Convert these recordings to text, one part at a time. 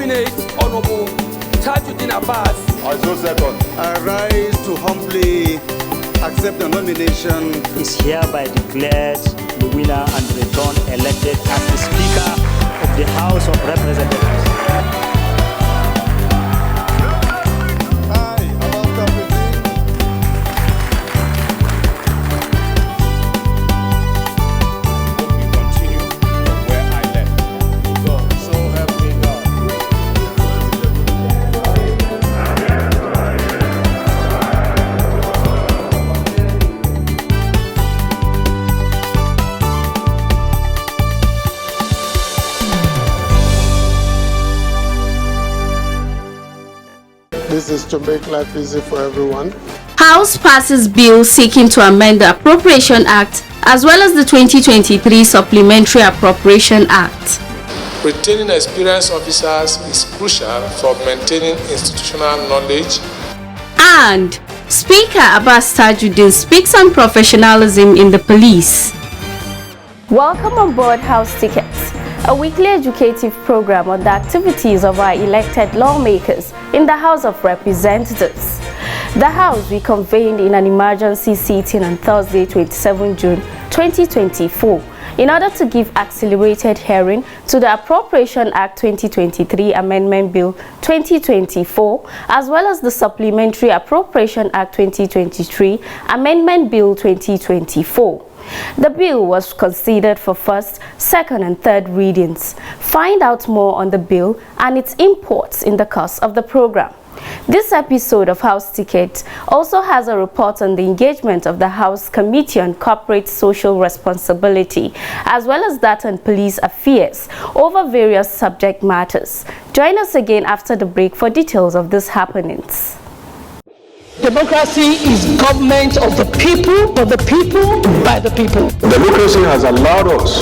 nominate Honorable Tajuddin Abbas. I so second. I rise to humbly accept the nomination. Is hereby declared the winner and returned elected as the Speaker of the House of Representatives. This is to make life easy for everyone. House passes bill seeking to amend the Appropriation Act as well as the 2023 Supplementary Appropriation Act. Retaining experienced officers is crucial for maintaining institutional knowledge. And Speaker Abbas Tajuddin speaks on professionalism in the police. Welcome on board House Tickets, a weekly educative program on the activities of our elected lawmakers in the House of Representatives. The House reconvened in an emergency sitting on Thursday, 27 June 2024, in order to give accelerated hearing to the Appropriation Act 2023 Amendment Bill 2024, as well as the Supplementary Appropriation Act 2023 Amendment Bill 2024. The bill was considered for first, second and third readings. Find out more on the bill and its imports in the course of the program. This episode of House Ticket also has a report on the engagement of the House Committee on Corporate Social Responsibility, as well as that on police affairs, over various subject matters. Join us again after the break for details of these happenings. Democracy is government of the people, for the people, by the people. Democracy has allowed us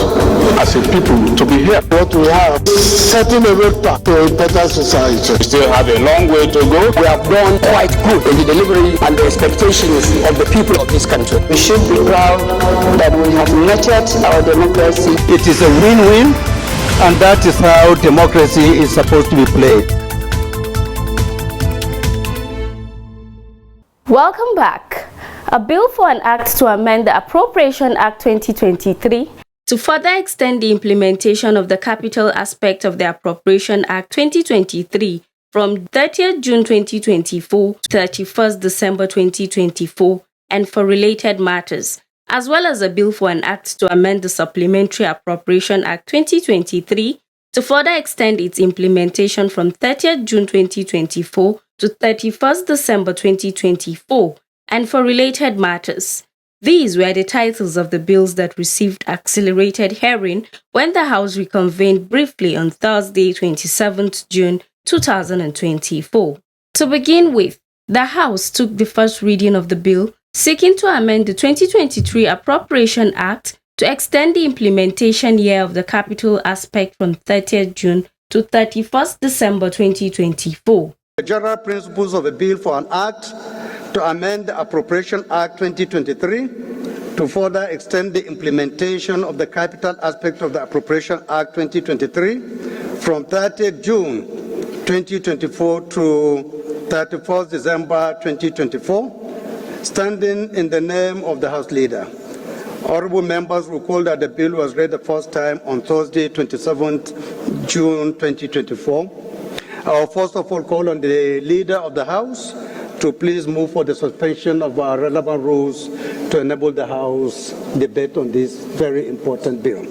as a people to be here. What we have is setting a road path to a better society. We still have a long way to go. We have done quite good in the delivery and the expectations of the people of this country. We should be proud that we have nurtured our democracy. It is a win-win, and that is how democracy is supposed to be played. Welcome back. A bill for an act to amend the Appropriation Act 2023 to further extend the implementation of the capital aspect of the Appropriation Act 2023 from 30th June 2024 to 31st December 2024 and for related matters, as well as a bill for an act to amend the Supplementary Appropriation Act 2023 to further extend its implementation from 30th June 2024 to 31st December 2024, and for related matters. These were the titles of the bills that received accelerated hearing when the House reconvened briefly on Thursday, 27th June 2024. To begin with, the House took the first reading of the bill seeking to amend the 2023 Appropriation Act to extend the implementation year of the capital aspect from 30th June to 31st December 2024. The general principles of a bill for an act to amend the Appropriation Act 2023 to further extend the implementation of the capital aspect of the Appropriation Act 2023 from 30th June 2024 to 31st December 2024, standing in the name of the House Leader. Honorable members recall that the bill was read the first time on Thursday, 27th June 2024. I'll first of all call on the Leader of the House to please move for the suspension of our relevant rules to enable the House debate on this very important bill.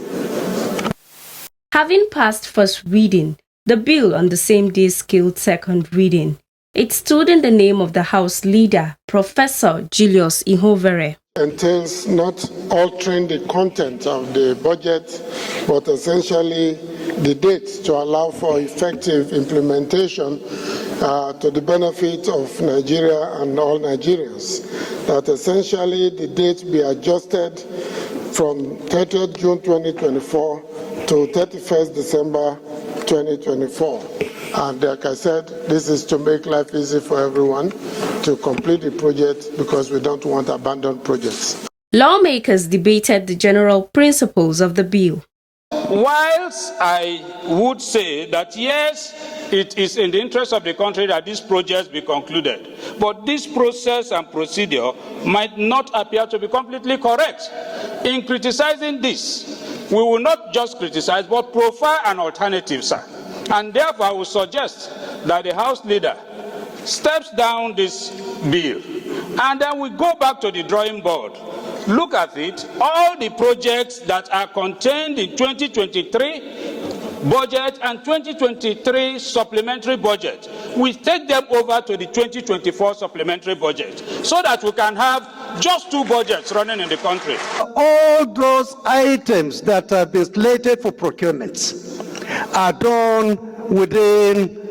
Having passed first reading, the bill on the same day scaled second reading. It stood in the name of the House Leader, Professor Julius Ihovere. Entails not altering the content of the budget, but essentially the date to allow for effective implementation to the benefit of Nigeria and all Nigerians. That essentially the date be adjusted from 30th June 2024 to 31st December 2024. And like I said, this is to make life easy for everyone to complete the project because we don't want abandoned projects. Lawmakers debated the general principles of the bill. Whilst I would say that yes, it is in the interest of the country that these projects be concluded, but this process and procedure might not appear to be completely correct. In criticizing this, we will not just criticize but profile an alternative, sir. And therefore I will suggest that the House leader steps down this bill and then we go back to the drawing board. Look at it, all the projects that are contained in 2023 budget and 2023 supplementary budget, we take them over to the 2024 supplementary budget so that we can have just 2 budgets running in the country. All those items that have been slated for procurements are done within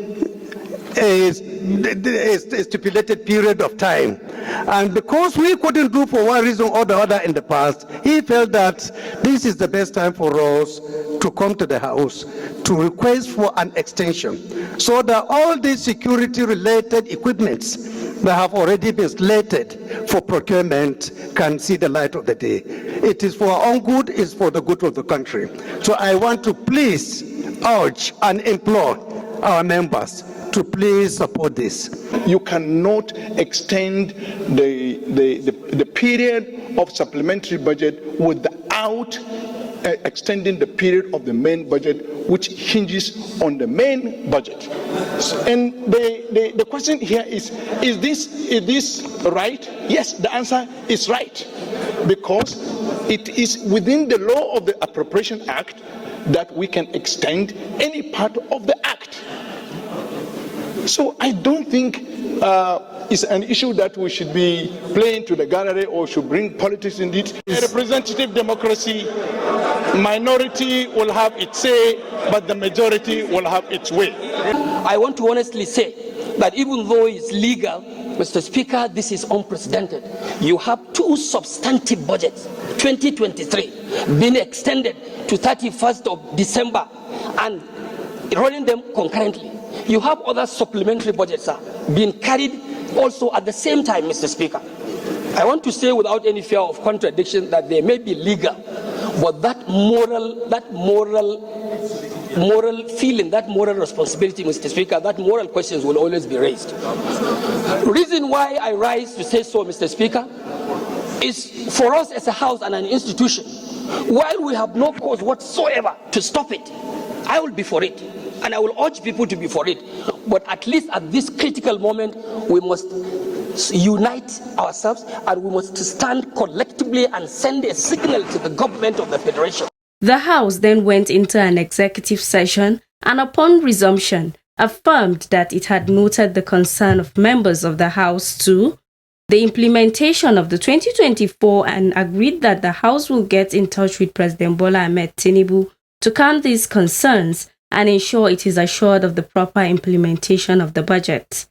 a stipulated period of time. And because we couldn't do for one reason or the other in the past, he felt that this is the best time for us to come to the House to request for an extension so that all these security-related equipments that have already been slated for procurement can see the light of the day. It is for our own good, it's for the good of the country. So I want to please urge and implore our members to please support this. You cannot extend the period of supplementary budget without extending the period of the main budget, which hinges on the main budget. And the question here is this right? Yes, the answer is right, because it is within the law of the Appropriation Act that we can extend any part of the act. So I don't think it's an issue that we should be playing to the gallery or should bring politics in it. In representative democracy, minority will have its say, but the majority will have its way. I want to honestly say that even though it's legal, Mr. Speaker, this is unprecedented. You have 2 substantive budgets, 2023, being extended to 31st of December and running them concurrently. You have other supplementary budgets being carried also at the same time, Mr. Speaker. I want to say without any fear of contradiction that they may be legal, but that moral feeling, that moral responsibility, Mr. Speaker, that moral questions will always be raised. The reason why I rise to say so, Mr. Speaker, is for us as a House and an institution, while we have no cause whatsoever to stop it, I will be for it. And I will urge people to be for it. But at least at this critical moment, we must unite ourselves and we must stand collectively and send a signal to the government of the Federation. The House then went into an executive session and upon resumption, affirmed that it had noted the concern of members of the House to the implementation of the 2024 and agreed that the House will get in touch with President Bola Ahmed Tinubu to calm these concerns and ensure it is assured of the proper implementation of the budget.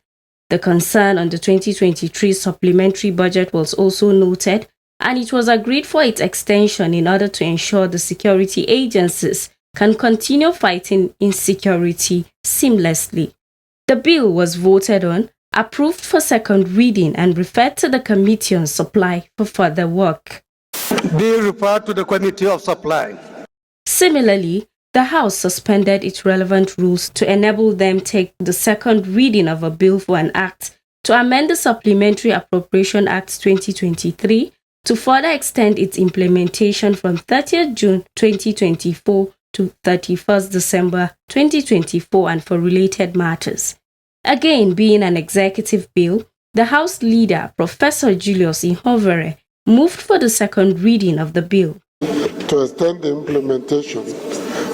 The concern on the 2023 supplementary budget was also noted, and it was agreed for its extension in order to ensure the security agencies can continue fighting insecurity seamlessly. The bill was voted on, approved for second reading, and referred to the Committee on Supply for further work. Bill referred to the Committee of Supply. Similarly, the House suspended its relevant rules to enable them take the second reading of a bill for an act to amend the Supplementary Appropriation Act 2023 to further extend its implementation from 30th June 2024 to 31st December 2024 and for related matters. Again, being an executive bill, the House Leader, Professor Julius Ihovere, moved for the second reading of the bill. To extend the implementation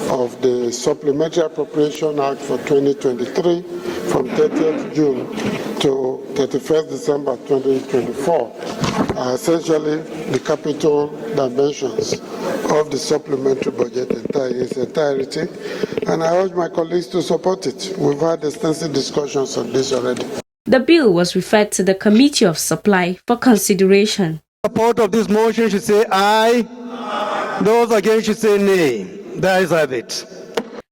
of the Supplementary Appropriation Act for 2023 from 30th June to 31st December 2024 are essentially the capital dimensions of the supplementary budget in its entirety, and I urge my colleagues to support it. We've had extensive discussions on this already. The bill was referred to the Committee of Supply for consideration. Support of this motion should say aye. Those against should say nay. There is it.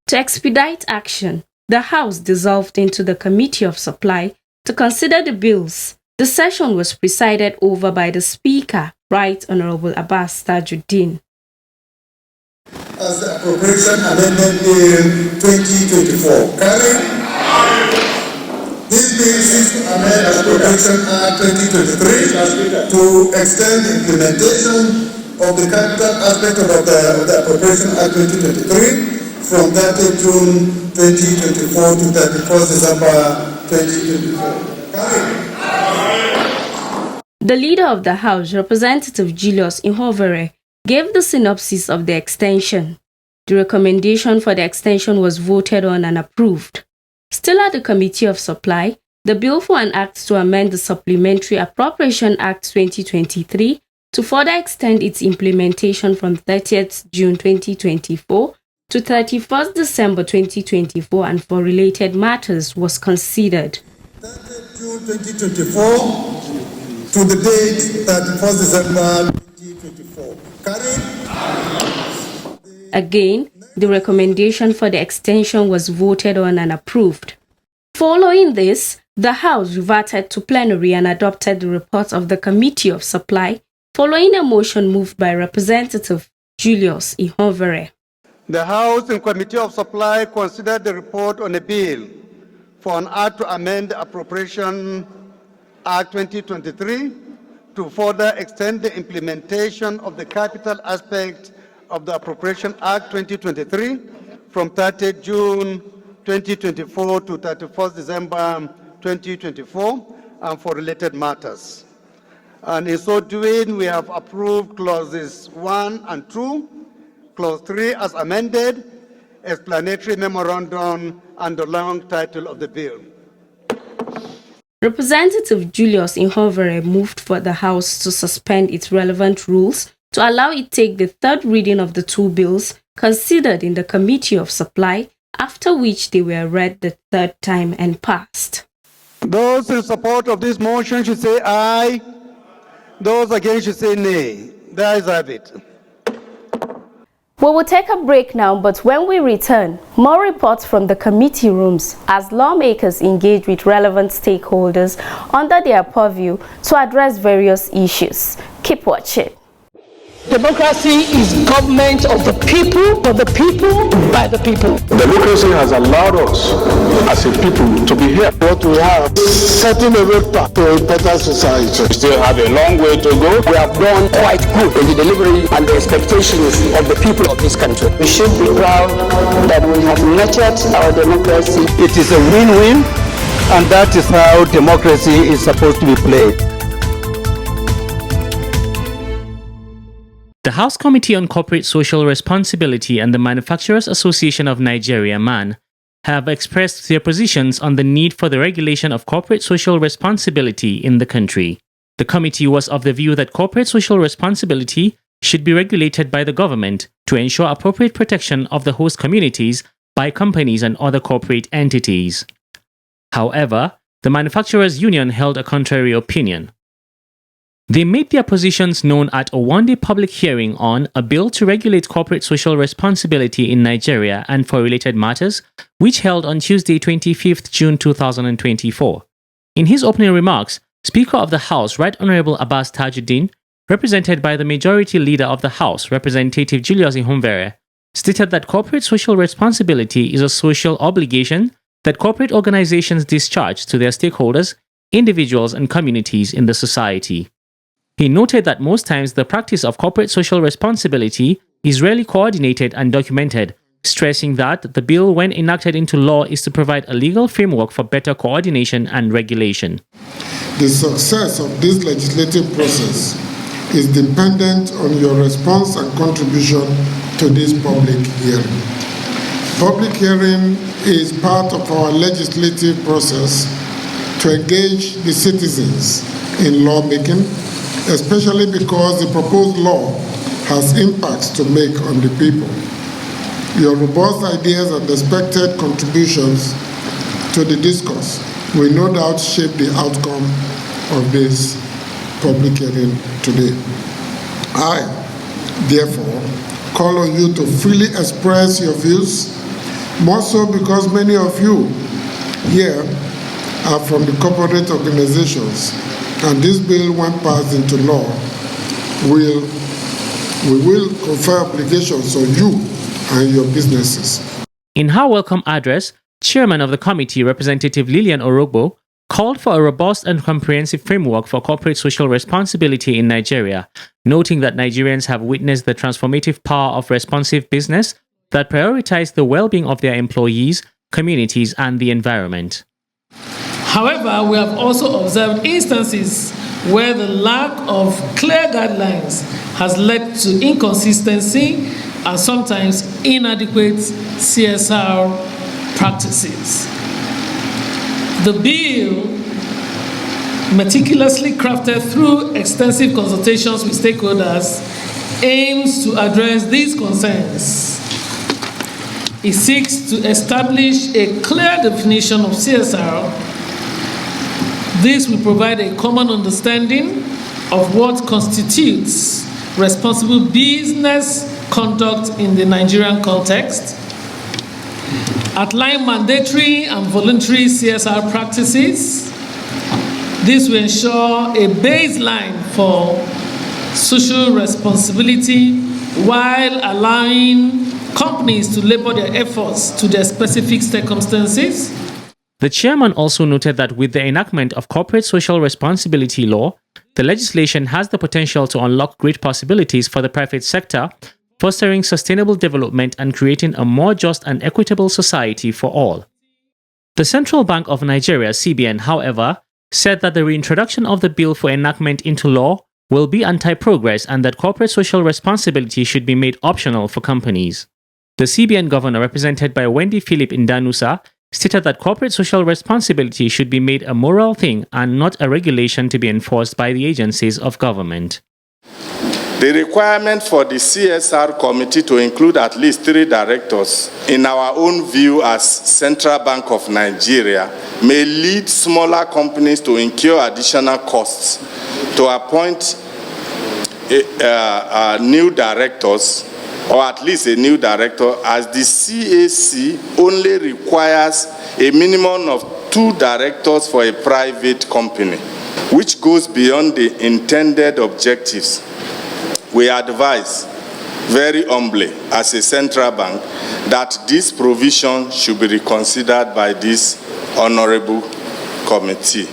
To expedite action, the House dissolved into the Committee of Supply to consider the bills. The session was presided over by the Speaker, Right Honorable Abbas Tajuddin. As the Appropriation Amendment Bill 2024. Carried. This bill seeks to amend Appropriation Act 2023 to extend the implementation of the capital aspect of the Appropriation Act 2023 from 30 June 2024 to 31st December 2024. Carried. The leader of the House, Representative Julius Ihovere, gave the synopsis of the extension. The recommendation for the extension was voted on and approved. Still at the Committee of Supply, the bill for an act to amend the Supplementary Appropriation Act 2023 to further extend its implementation from 30th June 2024 to 31st December 2024 and for related matters was considered. 30th June 2024 to the date 31st December 2024. Carried. Again, the recommendation for the extension was voted on and approved. Following this, the House reverted to plenary and adopted the report of the Committee of Supply, following a motion moved by Representative Julius Ihovere. The House and Committee of Supply considered the report on a bill for an act to amend the Appropriation Act 2023 to further extend the implementation of the capital aspect of the Appropriation Act 2023 from 30 June 2024 to 31st December 2024 and for related matters. And in so doing, we have approved clauses 1 and 2, clause 3 as amended, explanatory memorandum, and the long title of the bill. Representative Julius Ihovere moved for the House to suspend its relevant rules to allow it take the third reading of the two bills considered in the Committee of Supply, after which they were read the third time and passed. Those in support of this motion should say aye. Those against should say nay. The ayes have it. We will take a break now, but when we return, more reports from the committee rooms as lawmakers engage with relevant stakeholders under their purview to address various issues. Keep watching. Democracy is government of the people, for the people, by the people. Democracy has allowed us as a people to be here. What we have is setting a road path to a better society. We still have a long way to go. We have done quite good in the delivery and the expectations of the people of this country. We should be proud that we have nurtured our democracy. It is a win-win, and that is how democracy is supposed to be played. The House Committee on Corporate Social Responsibility and the Manufacturers Association of Nigeria, MAN, have expressed their positions on the need for the regulation of corporate social responsibility in the country. The committee was of the view that corporate social responsibility should be regulated by the government to ensure appropriate protection of the host communities by companies and other corporate entities. However, the Manufacturers Union held a contrary opinion. They made their positions known at a one-day public hearing on a bill to regulate corporate social responsibility in Nigeria and for related matters, which held on Tuesday, 25th June 2024. In his opening remarks, Speaker of the House, Right Honorable Abbas Tajuddin, represented by the Majority Leader of the House, Representative Julius Ihovere, stated that corporate social responsibility is a social obligation that corporate organizations discharge to their stakeholders, individuals, and communities in the society. He noted that most times the practice of corporate social responsibility is rarely coordinated and documented, stressing that the bill, when enacted into law, is to provide a legal framework for better coordination and regulation. The success of this legislative process is dependent on your response and contribution to this public hearing. Public hearing is part of our legislative process to engage the citizens in lawmaking, especially because the proposed law has impacts to make on the people. Your robust ideas and expected contributions to the discourse will no doubt shape the outcome of this public hearing today. I, therefore, call on you to freely express your views, more so because many of you here are from the corporate organizations, and this bill, when passed into law, we will confer obligations on you and your businesses. In her welcome address, Chairman of the committee, Representative Lillian Orogbo, called for a robust and comprehensive framework for corporate social responsibility in Nigeria, noting that Nigerians have witnessed the transformative power of responsive business that prioritize the well-being of their employees, communities, and the environment. However, we have also observed instances where the lack of clear guidelines has led to inconsistency and sometimes inadequate CSR practices. The bill, meticulously crafted through extensive consultations with stakeholders, aims to address these concerns. It seeks to establish a clear definition of CSR. This will provide a common understanding of what constitutes responsible business conduct in the Nigerian context, outline mandatory and voluntary CSR practices. This will ensure a baseline for social responsibility while allowing companies to label their efforts to their specific circumstances. The chairman also noted that with the enactment of corporate social responsibility law, the legislation has the potential to unlock great possibilities for the private sector, fostering sustainable development and creating a more just and equitable society for all. The Central Bank of Nigeria, CBN, however, said that the reintroduction of the bill for enactment into law will be anti-progress and that corporate social responsibility should be made optional for companies. The CBN governor, represented by Wendy Philip Indanusa, stated that corporate social responsibility should be made a moral thing and not a regulation to be enforced by the agencies of government. The requirement for the CSR committee to include at least 3 directors, in our own view as Central Bank of Nigeria, may lead smaller companies to incur additional costs to appoint new directors, or at least a new director, as the CAC only requires a minimum of 2 directors for a private company, which goes beyond the intended objectives. We advise very humbly as a central bank that this provision should be reconsidered by this honorable committee.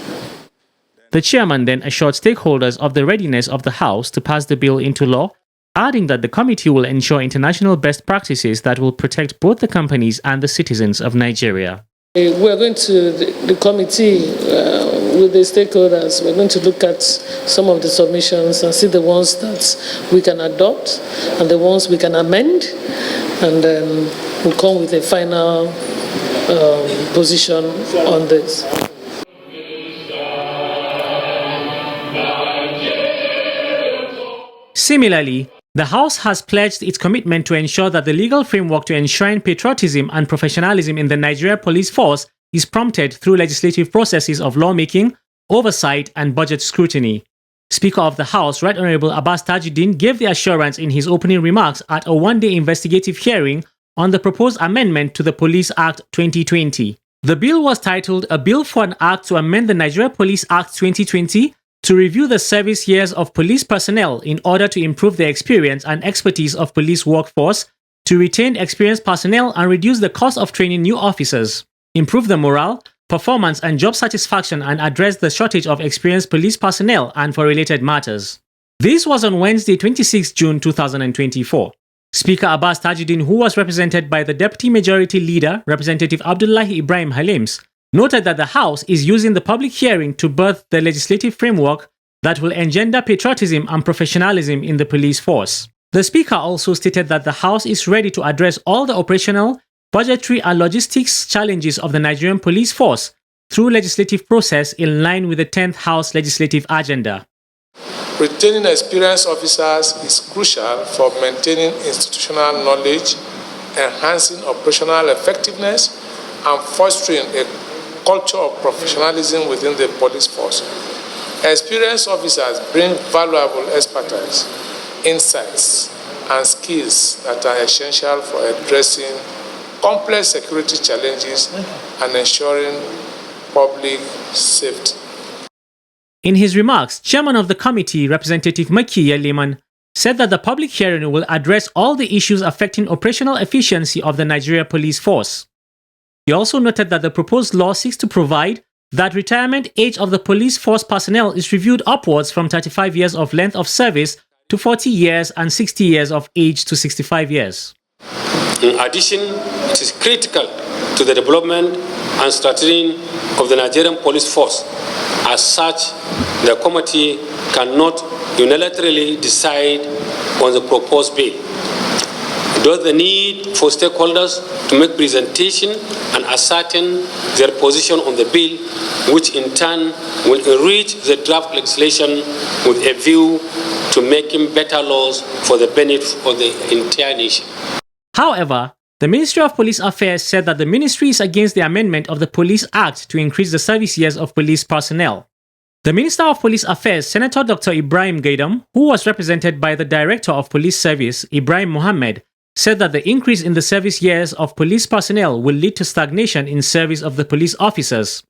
The chairman then assured stakeholders of the readiness of the House to pass the bill into law, adding that the committee will ensure international best practices that will protect both the companies and the citizens of Nigeria. We're going to the committee with the stakeholders. We're going to look at some of the submissions and see the ones that we can adopt and the ones we can amend, and then we'll come with a final position on this. Similarly, the House has pledged its commitment to ensure that the legal framework to enshrine patriotism and professionalism in the Nigeria police force is prompted through legislative processes of lawmaking, oversight, and budget scrutiny. Speaker of the House, Right Honorable Abbas Tajuddin, gave the assurance in his opening remarks at a one-day investigative hearing on the proposed amendment to the Police Act 2020. The bill was titled A Bill for an Act to Amend the Nigeria Police Act 2020 to review the service years of police personnel in order to improve the experience and expertise of police workforce, to retain experienced personnel and reduce the cost of training new officers, improve the morale, performance and job satisfaction, and address the shortage of experienced police personnel, and for related matters. This was on Wednesday, 26 June 2024. Speaker Abbas Tajuddin, who was represented by the Deputy Majority Leader, Representative Abdullahi Ibrahim Halims, noted that the House is using the public hearing to birth the legislative framework that will engender patriotism and professionalism in the police force. The Speaker also stated that the House is ready to address all the operational, budgetary and logistics challenges of the Nigerian police force through legislative process in line with the 10th House legislative agenda. Retaining experienced officers is crucial for maintaining institutional knowledge, enhancing operational effectiveness, and fostering a culture of professionalism within the police force. Experienced officers bring valuable expertise, insights, and skills that are essential for addressing complex security challenges and ensuring public safety. In his remarks, Chairman of the committee, Representative Makiya Leman, said that the public hearing will address all the issues affecting operational efficiency of the Nigeria Police Force. He also noted that the proposed law seeks to provide that retirement age of the police force personnel is reviewed upwards from 35 years of length of service to 40 years and 60 years of age to 65 years. In addition, it is critical to the development and strengthening of the Nigerian police force. As such, the committee cannot unilaterally decide on the proposed bill. Thus, the need for stakeholders to make presentation and ascertain their position on the bill, which in turn will enrich the draft legislation with a view to making better laws for the benefit of the entire nation. However, the Ministry of Police Affairs said that the ministry is against the amendment of the Police Act to increase the service years of police personnel. The Minister of Police Affairs, Senator Dr. Ibrahim Gaidam, who was represented by the Director of Police Service, Ibrahim Mohammed, said that the increase in the service years of police personnel will lead to stagnation in service of the police officers.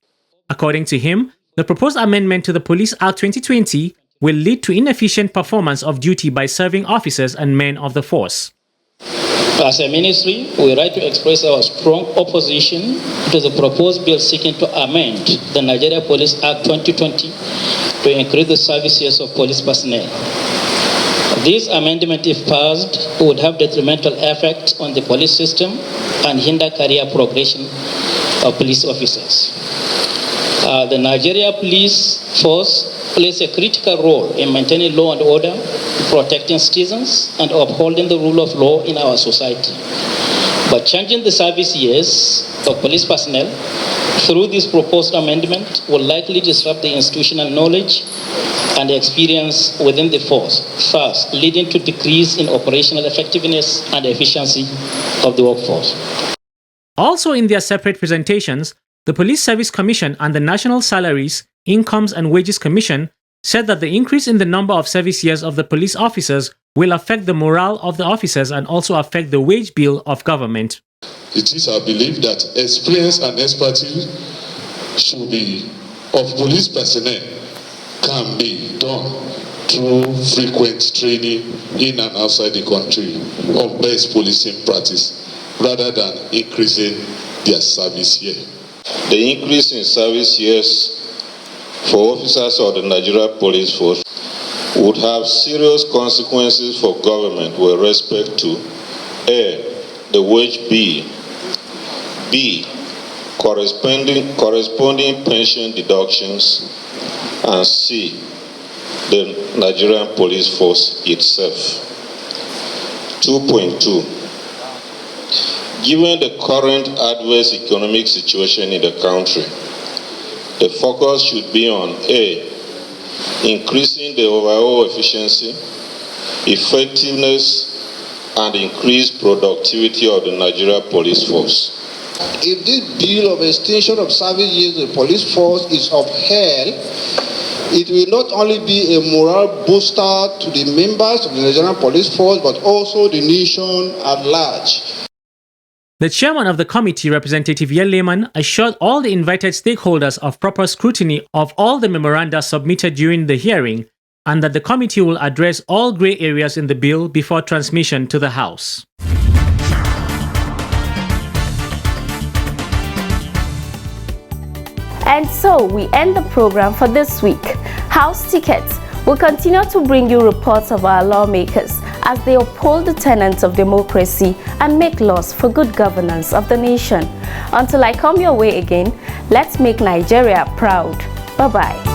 According to him, the proposed amendment to the Police Act 2020 will lead to inefficient performance of duty by serving officers and men of the force. As a ministry, we write to express our strong opposition to the proposed bill seeking to amend the Nigeria Police Act 2020 to increase the service years of police personnel. This amendment, if passed, would have detrimental effect on the police system and hinder career progression of police officers. The Nigeria Police Force plays a critical role in maintaining law and order, protecting citizens, and upholding the rule of law in our society. But changing the service years of police personnel through this proposed amendment will likely disrupt the institutional knowledge and experience within the force, thus leading to decrease in operational effectiveness and efficiency of the workforce. Also in their separate presentations, the Police Service Commission and the National Salaries, Incomes and Wages Commission said that the increase in the number of service years of the police officers will affect the morale of the officers and also affect the wage bill of government. It is our belief that experience and expertise should be of police personnel can be done through frequent training in and outside the country of best policing practice rather than increasing their service year. The increase in service years for officers of the Nigeria Police Force would have serious consequences for government with respect to A, the wage bill, B, corresponding pension deductions, and C, the Nigerian Police Force itself. 2.2. Given the current adverse economic situation in the country, the focus should be on A, increasing the overall efficiency, effectiveness, and increased productivity of the Nigeria Police Force. If this bill of extension of service years of the police force is upheld, it will not only be a morale booster to the members of the Nigerian Police Force, but also the nation at large. The chairman of the committee, Representative Yeleman, assured all the invited stakeholders of proper scrutiny of all the memoranda submitted during the hearing and that the committee will address all grey areas in the bill before transmission to the House. And so we end the program for this week. House Tickets will continue to bring you reports of our lawmakers as they uphold the tenets of democracy and make laws for good governance of the nation. Until I come your way again, let's make Nigeria proud. Bye-bye.